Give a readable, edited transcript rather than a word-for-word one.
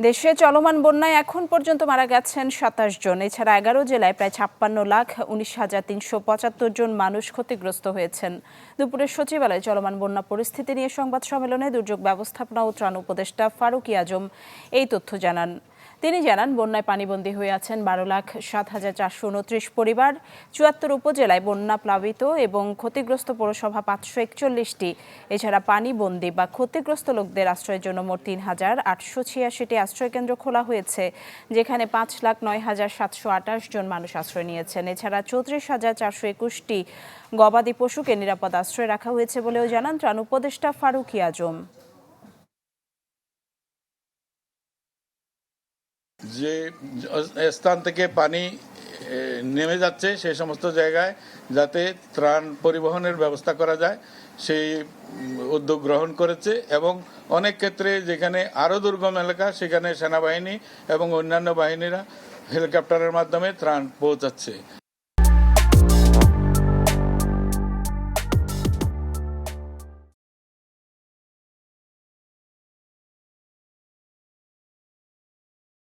দেশে চলমান বন্যায় এখন পর্যন্ত মারা গেছেন ২৭ জন। এছাড়া ১১ জেলায় প্রায় ৫৬,১৯,৩৭৫ জন মানুষ ক্ষতিগ্রস্ত হয়েছেন। দুপুরে সচিবালয়ে চলমান বন্যা পরিস্থিতি নিয়ে সংবাদ সম্মেলনে দুর্যোগ ব্যবস্থাপনা ও ত্রাণ উপদেষ্টা ফারুকী আজম এই তথ্য জানান। তিনি জানান, বন্যায় পানিবন্দী হয়ে আছেন ১২,৭,৪২৯ পরিবার। ৭৪ উপজেলায় বন্যা প্লাবিত এবং ক্ষতিগ্রস্ত পৌরসভা ৫৪১টি। এছাড়া পানিবন্দী বা ক্ষতিগ্রস্ত লোকদের আশ্রয়ের জন্য মোট ৩,৮৮৬টি আশ্রয়কেন্দ্র খোলা হয়েছে, যেখানে ৫,০৯,৭২৮ জন মানুষ আশ্রয় নিয়েছেন। এছাড়া ৩৪,৪২১টি গবাদি পশুকে নিরাপদ আশ্রয়ে রাখা হয়েছে বলেও জানান ত্রাণ উপদেষ্টা ফারুকী আজম। যে স্থান থেকে পানি নেমে যাচ্ছে সেই সমস্ত জায়গায় যাতে ত্রাণ পরিবহনের ব্যবস্থা করা যায় সেই উদ্যোগ গ্রহণ করেছে এবং অনেক ক্ষেত্রে যেখানে আরও দুর্গম এলাকা সেখানে সেনাবাহিনী এবং অন্যান্য বাহিনীরা হেলিকপ্টারের মাধ্যমে ত্রাণ পৌঁছাচ্ছে।